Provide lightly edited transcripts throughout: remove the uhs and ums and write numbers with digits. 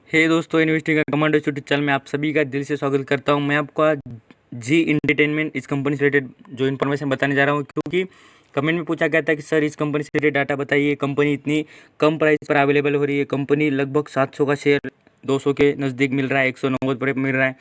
हे दोस्तों, investing commando YouTube channel में आप सभी का दिल से स्वागत करता हूं। मैं आपका जी एंटरटेनमेंट इस कंपनी से रिलेटेड जो इन्फॉर्मेशन बताने जा रहा हूं, क्योंकि कमेंट में पूछा गया था कि सर इस कंपनी से रिलेटेड डाटा बताइए। कंपनी इतनी कम प्राइस पर अवेलेबल हो रही है। कंपनी लगभग 700 का शेयर 200 के नज़दीक मिल रहा है, 190 पर मिल रहा है।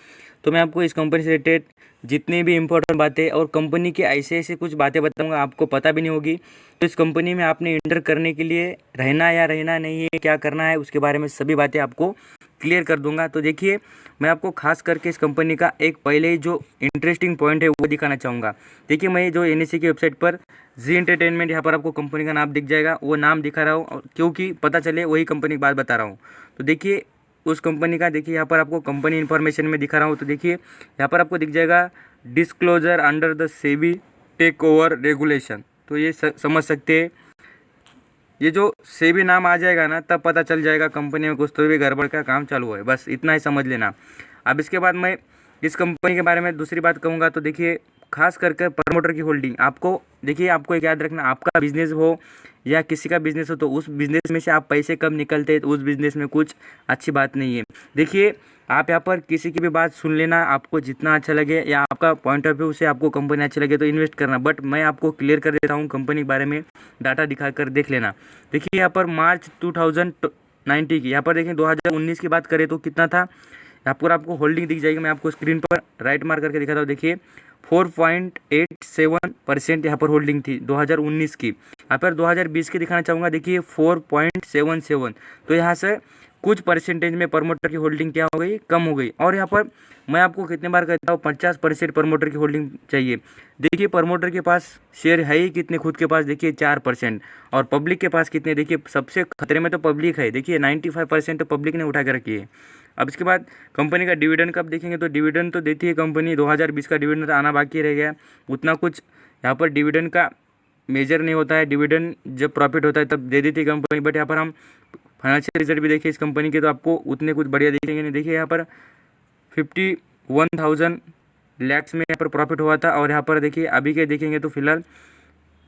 तो मैं आपको इस कंपनी से रिलेटेड जितनी भी इंपॉर्टेंट बातें और कंपनी की ऐसे ऐसे कुछ बातें बताऊंगा, आपको पता भी नहीं होगी। तो इस कंपनी में आपने इंटर करने के लिए रहना या रहना नहीं है, क्या करना है, उसके बारे में सभी बातें आपको क्लियर कर दूंगा। तो देखिए, मैं आपको खास करके इस कंपनी का एक पहले ही जो इंटरेस्टिंग पॉइंट है वो दिखाना चाहूँगा। देखिए, मैं जो एनएससी की वेबसाइट पर जी एंटरटेनमेंट, यहाँ पर आपको कंपनी का नाम दिख जाएगा, वो नाम दिखा रहा हूँ क्योंकि पता चले वही कंपनी की बात बता रहा हूँ। तो देखिए उस कंपनी का, देखिए यहाँ पर आपको कंपनी इन्फॉर्मेशन में दिखा रहा हूँ। तो देखिए यहाँ पर आपको दिख जाएगा disclosure under the SEBI takeover regulation. तो ये समझ सकते हैं, ये जो सेबी नाम आ जाएगा ना, तब पता चल जाएगा कंपनी में कुछ तो भी गड़बड़ का काम चालू है। बस इतना ही समझ लेना। अब इसके बाद मैं इस कंपनी के बारे में दूसरी बात कहूँगा। तो देखिए, खास करके प्रमोटर की होल्डिंग, आपको देखिए, आपको एक याद रखना, आपका बिजनेस हो या किसी का बिजनेस हो, तो उस बिजनेस में से आप पैसे कम निकलते हैं तो उस बिजनेस में कुछ अच्छी बात नहीं है। देखिए, आप यहाँ पर किसी की भी बात सुन लेना, आपको जितना अच्छा लगे या आपका पॉइंट ऑफ व्यू से आपको कंपनी अच्छी लगे तो इन्वेस्ट करना। बट मैं आपको क्लियर कर देता हूँ, कंपनी के बारे में डाटा दिखा कर देख लेना। देखिए यहाँ पर मार्च 2090 की, यहाँ पर देखें 2019 की बात करें तो कितना था, यहाँ पर आपको होल्डिंग दिख जाएगी। मैं आपको स्क्रीन पर राइट मार्क करके दिखाता हूँ। देखिए 4.87% यहाँ पर होल्डिंग थी 2019 की। यहाँ पर 2020 की दिखाना चाहूँगा। देखिए 4.77। तो यहाँ से कुछ परसेंटेज में प्रमोटर की होल्डिंग क्या हो गई, कम हो गई। और यहाँ पर मैं आपको कितने बार कहता हूँ, 50% प्रमोटर की होल्डिंग चाहिए। देखिए प्रमोटर के पास शेयर है ही कितने खुद के पास, देखिए 4%। और पब्लिक के पास कितने, देखिए सबसे खतरे में तो पब्लिक है। देखिए 95% तो पब्लिक ने उठा के रखी है। अब इसके बाद कंपनी का डिविडेंड कब देखेंगे, तो डिविडेंड तो देती है कंपनी, 2020 का डिविडेंड आना बाकी रह गया। उतना कुछ यहाँ पर डिविडेंड का मेजर नहीं होता है। डिविडेंड जब प्रॉफिट होता है तब दे देती है कंपनी। बट यहाँ पर हम फाइनेंशियल रिजल्ट भी देखिए इस कंपनी के, तो आपको उतने कुछ बढ़िया दिखेंगे नहीं। देखिए यहाँ पर 51,000 लैक्स में यहाँ पर प्रॉफिट हुआ था, और यहाँ पर देखिए अभी के देखेंगे तो फिलहाल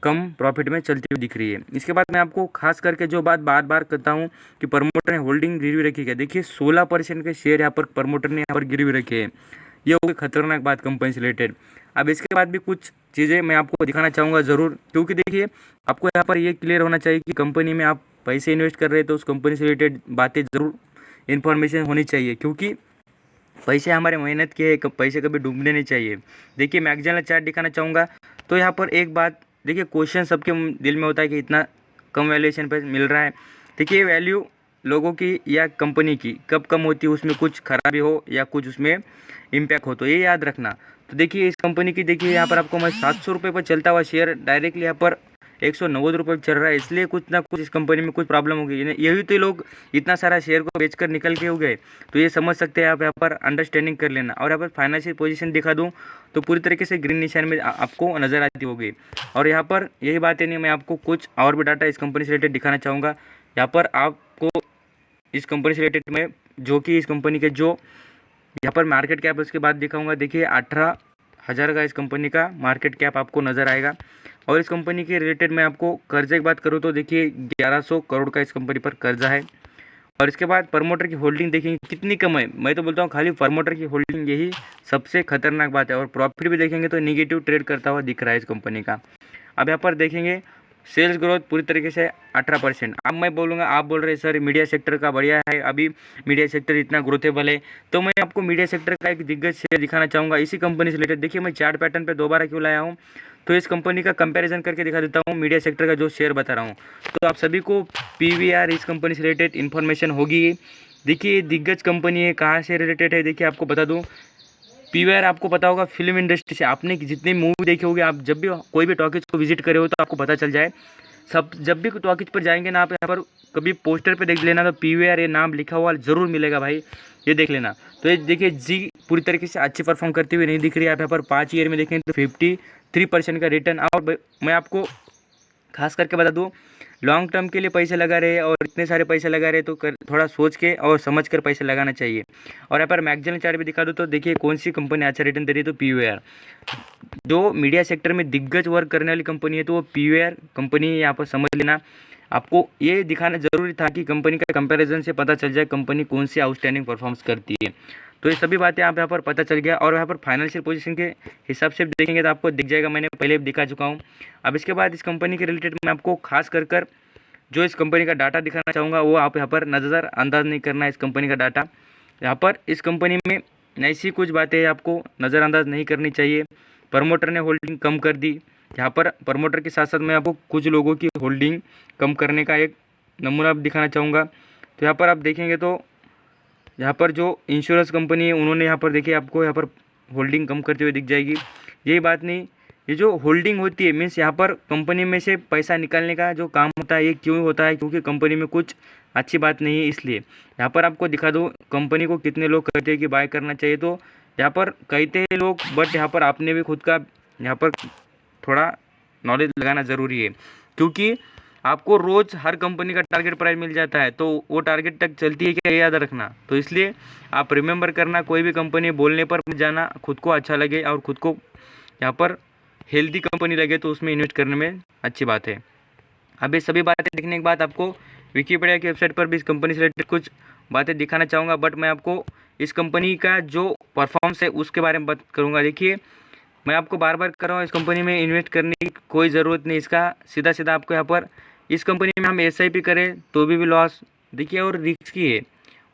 कम प्रॉफिट में चलती हुई दिख रही है। इसके बाद मैं आपको खास करके जो बात बार बार कहता हूँ कि प्रमोटर ने होल्डिंग गिरवी रखी है। देखिए 16% के शेयर यहाँ पर प्रमोटर ने यहाँ पर गिरवी रखे हैं। ये हो गई खतरनाक बात कंपनी से रिलेटेड। अब इसके बाद भी कुछ चीज़ें मैं आपको दिखाना चाहूँगा ज़रूर, क्योंकि देखिए आपको यहाँ पर ये क्लियर होना चाहिए कि कंपनी में आप पैसे इन्वेस्ट कर रहे हैं तो उस कंपनी से रिलेटेड बातें ज़रूर इन्फॉर्मेशन होनी चाहिए, क्योंकि पैसे हमारे मेहनत के हैं, पैसे कभी डूबने नहीं चाहिए। देखिए मैं एग्जाम्पल चार्ट दिखाना चाहूँगा। तो यहाँ पर एक बात देखिए, क्वेश्चन सबके दिल में होता है कि इतना कम वैल्यूएशन पे मिल रहा है। देखिए वैल्यू लोगों की या कंपनी की कब कम होती है, उसमें कुछ खराबी हो या कुछ उसमें इम्पैक्ट हो, तो ये याद रखना। तो देखिए इस कंपनी की, देखिए यहाँ पर आपको मैं 700 रुपये पर चलता हुआ शेयर डायरेक्टली यहाँ पर 190 रुपये चल रहा है। इसलिए कुछ ना कुछ इस कंपनी में कुछ प्रॉब्लम हो गई। यही तो लोग इतना सारा शेयर को बेचकर निकल के हो गए। तो ये समझ सकते हैं आप, यहाँ पर अंडरस्टैंडिंग कर लेना। और यहाँ पर फाइनेंशियल पोजीशन दिखा दूँ तो पूरी तरीके से ग्रीन निशान में आपको नज़र आती होगी। और यहाँ पर यही बात है नहीं, मैं आपको कुछ और भी डाटा इस कंपनी से रिलेटेड दिखाना चाहूँगा। यहाँ पर आपको इस कंपनी से रिलेटेड में जो कि इस कंपनी के जो यहाँ पर मार्केट कैप उसके बाद दिखाऊंगा। देखिए 18,000 का इस कंपनी का मार्केट कैप आपको नज़र आएगा। और इस कंपनी के रिलेटेड मैं आपको कर्जे की बात करूँ तो देखिए 1100 करोड़ का इस कंपनी पर कर्जा है। और इसके बाद प्रमोटर की होल्डिंग देखेंगे कितनी कम है। मैं तो बोलता हूँ खाली प्रमोटर की होल्डिंग यही सबसे खतरनाक बात है। और प्रॉफिट भी देखेंगे तो निगेटिव ट्रेड करता हुआ दिख रहा है इस कंपनी का। अब यहाँ पर देखेंगे सेल्स ग्रोथ पूरी तरीके से 18%। अब मैं बोलूँगा, आप बोल रहे हैं सर मीडिया सेक्टर का बढ़िया है, अभी मीडिया सेक्टर इतना ग्रोथेबल है, तो मैं आपको मीडिया सेक्टर का एक दिग्गज शेयर दिखाना चाहूँगा इसी कंपनी से रिलेटेड। देखिए मैं चार्ट पैटर्न पे दोबारा क्यों लाया हूँ, तो इस कंपनी का कंपैरिजन करके दिखा देता हूँ मीडिया सेक्टर का जो शेयर बता रहा हूँ। तो आप सभी को पीवीआर इस कंपनी से रिलेटेड इन्फॉर्मेशन होगी। देखिए दिग्गज कंपनी है, कहाँ से रिलेटेड है, देखिए आपको बता दूँ। पीवीआर आपको पता होगा फिल्म इंडस्ट्री से, आपने जितनी मूवी देखी होगी, आप जब भी कोई भी टॉकीज को विजिट करे हो तो आपको पता चल जाए। सब जब भी टॉकीज पर जाएंगे ना, आप यहाँ पर कभी पोस्टर पे देख लेना तो पीवीआर ये नाम लिखा हुआ ज़रूर मिलेगा भाई, ये देख लेना। तो ये देखिए जी पूरी तरीके से अच्छी परफॉर्म करती हुई नहीं दिख रही है। आप यहाँ पर 5 ईयर में देखें तो 53% का रिटर्न। और मैं आपको खास करके बता दूँ, लॉन्ग टर्म के लिए पैसे लगा रहे और इतने सारे पैसे लगा रहे तो थोड़ा सोच के और समझ कर पैसे लगाना चाहिए। और यहाँ पर मैगजीन चार्ट भी दिखा दूँ तो देखिए कौन सी कंपनी अच्छा रिटर्न दे रही है, तो पीवीआर जो मीडिया सेक्टर में दिग्गज वर्क करने वाली कंपनी है, तो वो पीवीआर कंपनी यहाँ पर समझ लेना। आपको ये दिखाना ज़रूरी था कि कंपनी का कंपैरिजन से पता चल जाए कंपनी कौन सी आउटस्टैंडिंग परफॉर्मेंस करती है। तो ये सभी बातें आप यहाँ पर पता चल गया और यहाँ पर फाइनेंशियल पोजीशन के हिसाब से देखेंगे तो आपको दिख जाएगा, मैंने पहले भी दिखा चुका हूँ। अब इसके बाद इस कंपनी के रिलेटेड मैं आपको खास कर जो इस कंपनी का डाटा दिखाना चाहूँगा वो आप यहाँ पर नज़रअंदाज नहीं करना है। इस कंपनी का डाटा यहाँ पर इस कंपनी में ऐसी कुछ बातें आपको नज़रअंदाज नहीं करनी चाहिए। प्रमोटर ने होल्डिंग कम कर दी। यहाँ पर प्रमोटर के साथ साथ मैं आपको कुछ लोगों की होल्डिंग कम करने का एक नमूना दिखाना चाहूँगा। तो यहाँ पर आप देखेंगे तो यहाँ पर जो इंश्योरेंस कंपनी है उन्होंने यहाँ पर देखिए आपको यहाँ पर होल्डिंग कम करते हुए दिख जाएगी। यही बात नहीं, ये जो होल्डिंग होती है मीन्स यहाँ पर कंपनी में से पैसा निकालने का जो काम होता है ये क्यों होता है, क्योंकि कंपनी में कुछ अच्छी बात नहीं है इसलिए। यहाँ पर आपको दिखा दो कंपनी को कितने लोग कहते हैं कि बाय करना चाहिए, तो यहाँ पर कहते हैं लोग, बट यहाँ पर आपने भी खुद का यहाँ पर थोड़ा नॉलेज लगाना ज़रूरी है, क्योंकि आपको रोज़ हर कंपनी का टारगेट प्राइस मिल जाता है तो वो टारगेट तक चलती है क्या, याद रखना। तो इसलिए आप रिमेंबर करना, कोई भी कंपनी बोलने पर मत जाना, खुद को अच्छा लगे और खुद को यहाँ पर हेल्दी कंपनी लगे तो उसमें इन्वेस्ट करने में अच्छी बात है। अब ये सभी बातें देखने के बाद आपको विकिपीडिया की वेबसाइट पर भी इस कंपनी से रिलेटेड कुछ बातें दिखाना चाहूँगा, बट मैं आपको इस कंपनी का जो परफॉर्मेंस है उसके बारे में बात करूँगा। देखिए मैं आपको बार बार कर रहा हूँ, इस कंपनी में इन्वेस्ट करने की कोई ज़रूरत नहीं। इसका सीधा सीधा आपको यहाँ पर इस कंपनी में हम SIP करें तो भी लॉस देखिए और रिस्की है,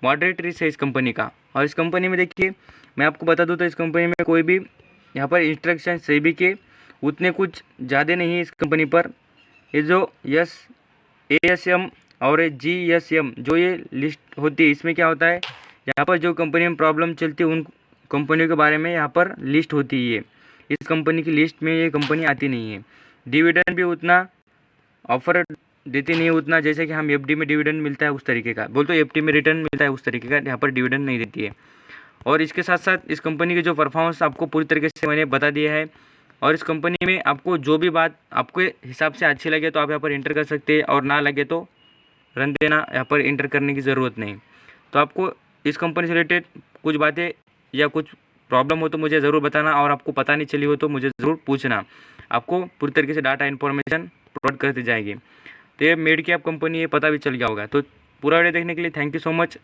मॉडरेट रिस्क है इस कंपनी का। और इस कंपनी में देखिए मैं आपको बता दूँ तो इस कंपनी में कोई भी यहाँ पर इंस्ट्रक्शन SEBI के उतने कुछ ज़्यादा नहीं है इस कंपनी पर। ये जो ASM और GSM जो ये लिस्ट होती है इसमें क्या होता है, यहाँ पर जो कंपनी में प्रॉब्लम चलती है उन कंपनियों के बारे में यहाँ पर लिस्ट होती है। इस कंपनी की लिस्ट में ये कंपनी आती नहीं है। डिविडेंड भी उतना ऑफर देती नहीं है उतना, जैसे कि हम FD में डिविडेंड मिलता है उस तरीके का, बोल तो FD में रिटर्न मिलता है उस तरीके का, यहाँ पर डिविडेंड नहीं देती है। और इसके साथ साथ इस कंपनी की जो परफॉर्मेंस आपको पूरी तरीके से मैंने बता दिया है। और इस कंपनी में आपको जो भी बात आपके हिसाब से अच्छी लगे तो आप यहाँ पर इंटर कर सकते हैं, और ना लगे तो रन देना, यहाँ पर इंटर करने की ज़रूरत नहीं। तो आपको इस कंपनी से रिलेटेड कुछ बातें या कुछ प्रॉब्लम हो तो मुझे ज़रूर बताना, और आपको पता नहीं चली हो तो मुझे ज़रूर पूछना, आपको पूरी तरीके से डाटा इन्फॉर्मेशन प्रोवाइड करती जाएगी। तो ये मेड कैप कंपनी है, पता भी चल गया होगा। तो पूरा वीडियो देखने के लिए थैंक यू सो मच।